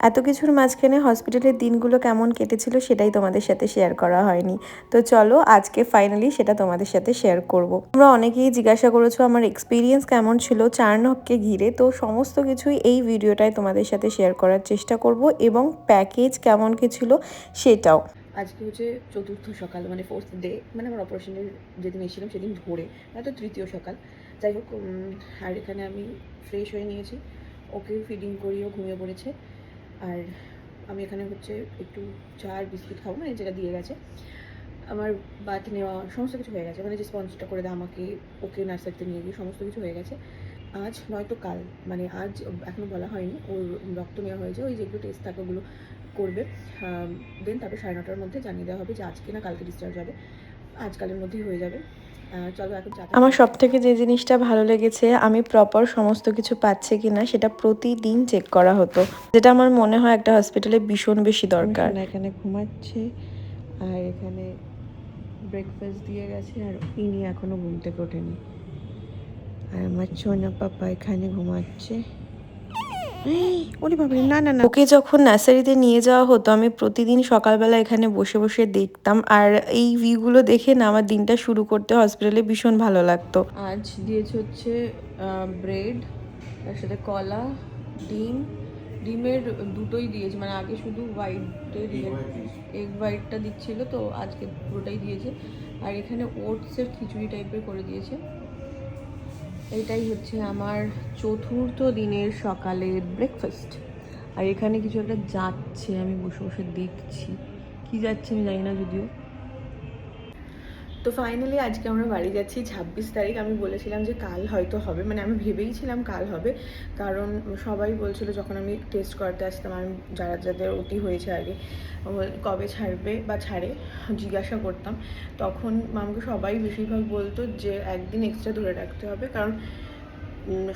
এত কিছুর মাঝখানে হসপিটালের দিনগুলো কেমন কেটেছিল সেটাই তোমাদের সাথে শেয়ার করা হয়নি। তো চলো আজকে ফাইনালি সেটা তোমাদের সাথে শেয়ার করব। তোমরা অনেকেই জিজ্ঞাসা করেছো আমার এক্সপিরিয়েন্স কেমন ছিল চারনককে ঘিরে, তো সমস্ত কিছুই এই ভিডিওটায় তোমাদের সাথে শেয়ার করার চেষ্টা করব এবং প্যাকেজ কেমন কি ছিল সেটাও। আজকে হচ্ছে চতুর্থ সকাল, মানে ফোর্থ ডে, মানে আমার অপারেশনের যেদিন এসেছিলাম সেদিন ধরে, হয়তো তৃতীয় সকাল, যাই হোক। আর এখানে আমি ফ্রেশ হয়ে নিয়েছি, ওকে ফিডিং করিয়েও ঘুমিয়ে পড়েছে। আর আমি এখানে হচ্ছে একটু চা আর বিস্কুট খাবো, মানে যেটা দিয়ে গেছে। আমার বাথ নেওয়া সমস্ত কিছু হয়ে গেছে, মানে যে স্পঞ্জটা করে দেয় আমাকে, ওকে নার্সারিতে নিয়ে গিয়ে সমস্ত কিছু হয়ে গেছে। আজ নয়তো কাল, মানে আজ এখনও বলা হয়নি, ওর রক্ত নেওয়া হয়েছে, ওই যেগুলো টেস্ট থাকে ওগুলো করবে। দেন তারপরে 9:30টার মধ্যে জানিয়ে দেওয়া হবে যে আজকে না কালকে ডিসচার্জ হবে, আজকালের মধ্যেই হয়ে যাবে। চলো এখন আমার সব থেকে যে জিনিসটা ভালো লেগেছে, আমি প্রপার সমস্ত কিছু পাচ্ছে কিনা সেটা প্রতিদিন চেক করা হতো, যেটা আমার মনে হয় একটা হসপিটালে ভীষণ বেশি দরকার। এখানে ঘুমাচ্ছে, আর এখানে ব্রেকফাস্ট দিয়ে গেছে, আর ইনি এখনো ঘুম থেকে ওঠেনি। আর আমার সোনা পাপা এখানে ঘুমাচ্ছে। ওরে বাবা, না না না। ওকে যখন নার্সারিতে নিয়ে যাওয়া হতো আমি প্রতিদিন সকালবেলা এখানে বসে বসে দেখতাম, আর এই ভিউগুলো দেখে না আমার দিনটা শুরু করতে হসপিটালে ভীষণ ভালো লাগতো। আজ দিয়েছে হচ্ছে ব্রেড, তার সাথে কলা, ডিম। ডিমের দুটোই দিয়েছে, মানে আগে শুধু হোয়াইটের এগ হোয়াইটটা দিচ্ছিল, তো আজকে পুরোটাই দিয়েছে। আর এখানে ওটসের খিচুড়ি টাইপের করে দিয়েছে। এটাই হচ্ছে আমার চতুর্থ দিনের সকালের ব্রেকফাস্ট। আর এখানে কিছু একটা যাচ্ছে, আমি বসে বসে দেখছি কি যাচ্ছে আমি জানি না যদিও। তো ফাইনালি আজকে আমরা বাড়ি যাচ্ছি 26 তারিখ। আমি বলেছিলাম যে কাল হয়তো হবে, মানে আমি ভেবেইছিলাম কাল হবে, কারণ সবাই বলছিল যখন আমি টেস্ট করতে আসতাম, আমি যাদের ওটি হয়েছে আগে, কবে ছাড়বে বা ছাড়ে জিজ্ঞাসা করতাম, তখন আমাকে সবাই বেশিরভাগ বলতো যে একদিন এক্সট্রা ধরে রাখতে হবে, কারণ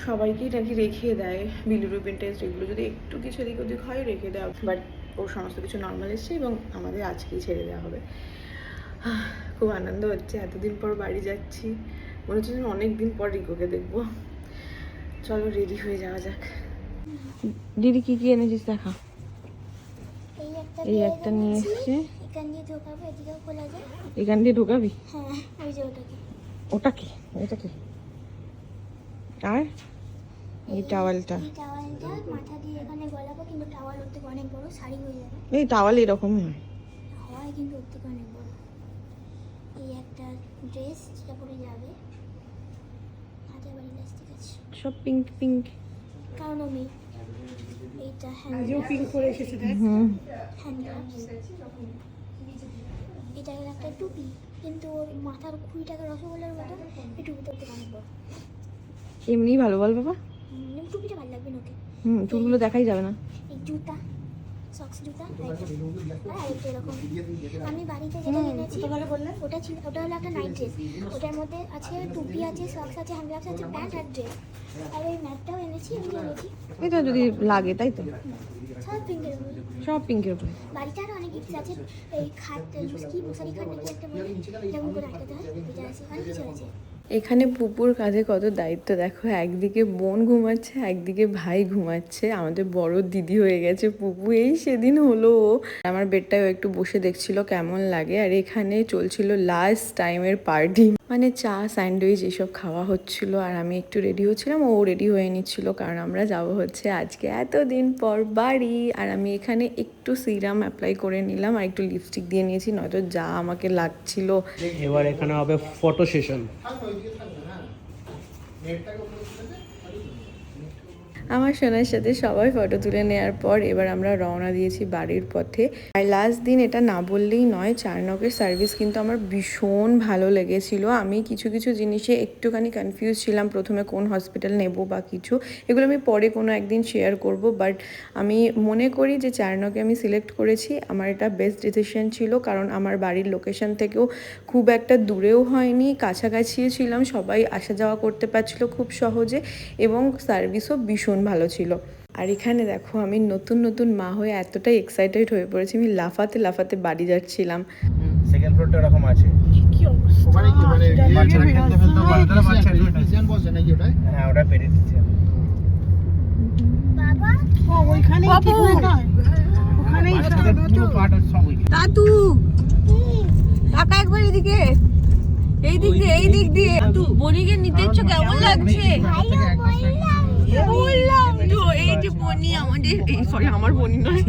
সবাইকেই নাকি রেখে দেয় বিলিরুবিন টেস্ট, এগুলো যদি একটু কিছু এদিক ওদিক হয় রেখে দেওয়া, বাট ওর সমস্ত কিছু নর্মাল এসছে এবং আমাদের আজকেই ছেড়ে দেওয়া হবে। খুব আনন্দ হচ্ছে, এতদিন পর বাড়ি যাচ্ছি, মনে হচ্ছে যেন অনেক দিন পর রিকোকে দেখবো। চলো রেডি হয়ে যাওয়া যাক। দিদি কি কি এনেছিস দেখা। এই একটা নিয়ে এসছে, এখান দিয়ে ঢোকাবি। ওটা কি, এটা কি? আর এই টাওয়ালটা, এই টাওয়াল এরকমই হয়, কিন্তু ওর থেকে অনেক বড়। এই একটা ড্রেস যেটা পরে যাবে, হাতের বাড়ি ইলাস্টিক আছে, সব পিঙ্ক পিঙ্ক, কারণ আমি এইটা পিঙ্ক করে এসেছে। এটা একটা টুপি, কিন্তু ওর মাথার 20 টাকা রসগোল্লার মতো, এই টুপিটা ওর থেকে অনেক বড়। এমনি ভালো বল বাবা, টুপিটা ভালো লাগবে ওকে। চুলগুলো দেখাই যাবে না। এই জুতা, সক্স জুতা, আর একটা এরকম। আমি বাড়িতে যেটা এনেছি ওটা ছিল, ওটা হলো একটা নাইট ড্রেস, ওটার মধ্যে আছে টুপি আছে, সক্স আছে, হ্যান্ড গ্লাভস আছে, প্যান্ট আর ড্রেস। আর ওই ম্যাটটাও এনেছি, এগুলো এনেছি। এটা যদি লাগে তাই তো, সব পিঙ্কের উপরে, সব পিঙ্কের উপরে। বাড়িতে আরও অনেক গিফট আছে। এই খাট, কি মশারি খাট নাকি একটা বলে, যেমন করে আটকাতে হয়, এটা আছে, অনেক কিছু আছে। এখানে পুপুর কাঁধে কত দায়িত্ব দেখো, একদিকে বোন ঘুমাচ্ছে একদিকে ভাই ঘুমাচ্ছে, আমাদের বড় দিদি হয়ে গেছে পুপু, এই সেদিন হলো। আমার বেডটাও একটু বসে দেখছিল কেমন লাগে, আর এখানে চলছিল লাস্ট টাইমের পার্টি, মানে চা স্যান্ডউইচ এসব খাওয়া হচ্ছিল, আর আমি একটু রেডি হচ্ছিলাম, ও রেডি হয়ে নিচ্ছিল, কারণ আমরা যাব হচ্ছে আজকে এতদিন পর বাড়ি। আর আমি এখানে একটু সিরাম অ্যাপ্লাই করে নিলাম আর একটু লিপস্টিক দিয়ে নিয়েছি, নয়তো যা আমাকে লাগছিল। এবার এখানে হবে ফটো সেশন। আমার সোনার সাথে সবাই ফটো তুলে নেওয়ার পর এবার আমরা রওনা দিয়েছি বাড়ির পথে। আর লাস্ট দিন এটা না বললেই নয়, চারনকের সার্ভিস কিন্তু আমার ভীষণ ভালো লেগেছিল। আমি কিছু কিছু জিনিসে একটুখানি কনফিউজ ছিলাম প্রথমে কোন হসপিটাল নেব বা কিছু, এগুলো আমি পরে কোনো একদিন শেয়ার করব, বাট আমি মনে করি যে চারনকে আমি সিলেক্ট করেছি, আমার এটা বেস্ট ডিসিশন ছিল, কারণ আমার বাড়ির লোকেশন থেকেও খুব একটা দূরেও হয়নি, কাছাকাছিও ছিলাম, সবাই আসা যাওয়া করতে পারছিল খুব সহজে, এবং সার্ভিসও ভীষণ ভালো ছিল। আর এখানে দেখো আমি নতুন নতুন মা হয়ে এতটাই এক্সাইটেড হয়ে পড়েছি, আমি লাফাতে লাফাতে বাড়ি যাচ্ছিলাম। সেকেন্ড ফ্লোরটা এরকম আছে, কি অবস্থা, ওখানে কি মানে বাচ্চারা খেলতে খেলতে পারে, তারা বাচ্চা বলছে নাকি ওটা? হ্যাঁ ওটা পেরে দিচ্ছি আমি। পুরো পার্ট হচ্ছে সব ওইখানে। দাদু কাকা একবার এদিকে এই দিক দিয়ে এই দিক দিয়ে বনিকে নিতে ইচ্ছো কেমন লাগছে বললাম তো এই যে বনি আমাদের সরি আমার বনি নয়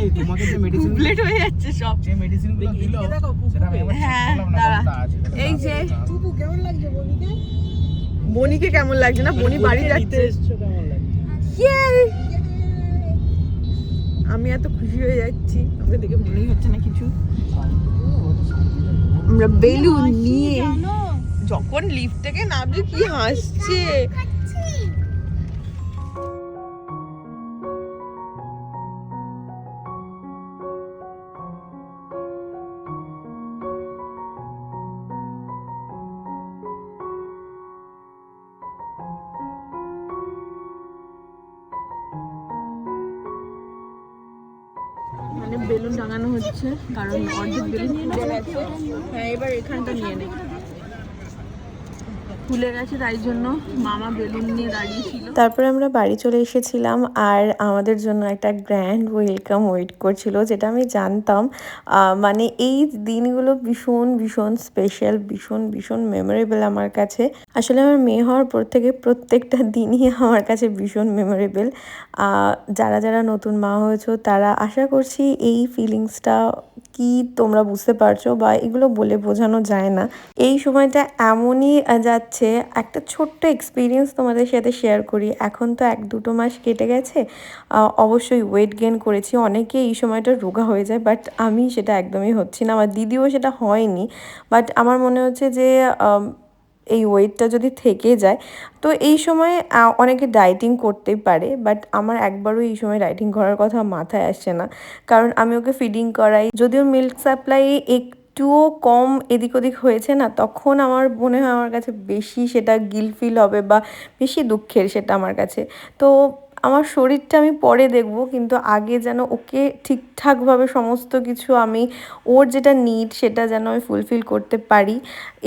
এই তোমাকে যে মেডিসিন প্লেট হয়ে যাচ্ছে সব যে মেডিসিন গুলো দিল সেটা আমি একবার হ্যাঁ, চেক করলাম না দাঁড়া। কোনটা আছে এই যে বনিকে কেমন লাগছে না বনি বাড়ি যাচ্ছে Yay! আমি এত খুশি হয়ে যাচ্ছি আমাকে দেখে মনেই হচ্ছে না কিছু আমরা বেলুন নিয়ে যখন লিফট থেকে নামছি কি হাসছে মানে বেলুন টাঙানো হচ্ছে কারণ অর্ধেক বেলুন খুলে গেছে হ্যাঁ এবার এখানটা নিয়ে নে খুলে গেছে তাই জন্য মামা বেলুন নিয়ে দাঁড়িয়েছিল তারপরে আমরা বাড়ি চলে এসেছিলাম আর আমাদের জন্য একটা গ্র্যান্ড ওয়েলকাম ওয়েট করছিল যেটা আমি জানতাম মানে এই দিনগুলো ভীষণ ভীষণ স্পেশাল ভীষণ ভীষণ মেমোরেবল আমার কাছে আসলে আমার মেয়ে হওয়ার পর থেকে প্রত্যেকটা দিনই আমার কাছে ভীষণ মেমোরেবল যারা যারা নতুন মা হয়েছো তারা আশা করছি এই ফিলিংসটা কি তোমরা বুঝতে পারছো বা এগুলো বলে বোঝানো যায় না এই সময়টা এমনই যাচ্ছে একটা ছোট্ট এক্সপিরিয়েন্স তোমাদের সাথে শেয়ার করি এখন তো 1-2 মাস কেটে গেছে অবশ্যই ওয়েট গেইন করেছি অনেকে এই সময়টা রোগা হয়ে যায় বাট আমি সেটা একদমই হচ্ছি না আমার দিদিও সেটা হয়নি বাট আমার মনে হচ্ছে যে এই ওয়েটটা যদি থেকে যায় তো এই সময় অনেকে ডায়েটিং করতেই পারে বাট আমার একবারও এই সময় ডায়েটিং করার কথা মাথায় আসছে না কারণ আমি ওকে ফিডিং করাই যদিও মিল্ক সাপ্লাই একটুও কম এদিক ওদিক হয়েছে না তখন আমার মনে হয় আমার কাছে বেশি সেটা গিল্ট ফিল হবে বা বেশি দুঃখের সেটা আমার কাছে তো আমার শরীরটা আমি পরে দেখব কিন্তু আগে যেন ওকে ঠিকঠাকভাবে সমস্ত কিছু আমি ওর যেটা নিড সেটা যেন আমি ফুলফিল করতে পারি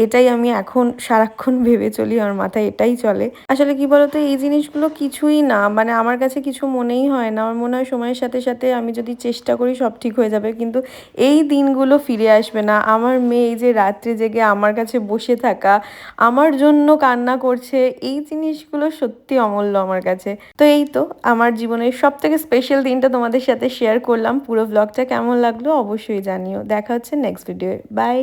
এটাই আমি এখন সারাক্ষণ ভেবে চলি আমার মাথায় এটাই চলে আসলে কি বলতো এই জিনিসগুলো কিছুই না মানে আমার কাছে কিছু মনেই হয় না আমার মনে হয় সময়ের সাথে সাথে আমি যদি চেষ্টা করি সব ঠিক হয়ে যাবে কিন্তু এই দিনগুলো ফিরে আসবে না আমার মেয়ে এই যে রাত্রে জেগে আমার কাছে বসে থাকা আমার জন্য কান্না করছে এই জিনিসগুলো সত্যি অমূল্য আমার কাছে তো এই তো আমার জীবনের সব থেকে স্পেশাল দিনটা তোমাদের সাথে শেয়ার করলাম পুরো ব্লগটা কেমন লাগলো অবশ্যই জানিও দেখা হচ্ছে নেক্সট ভিডিও বাই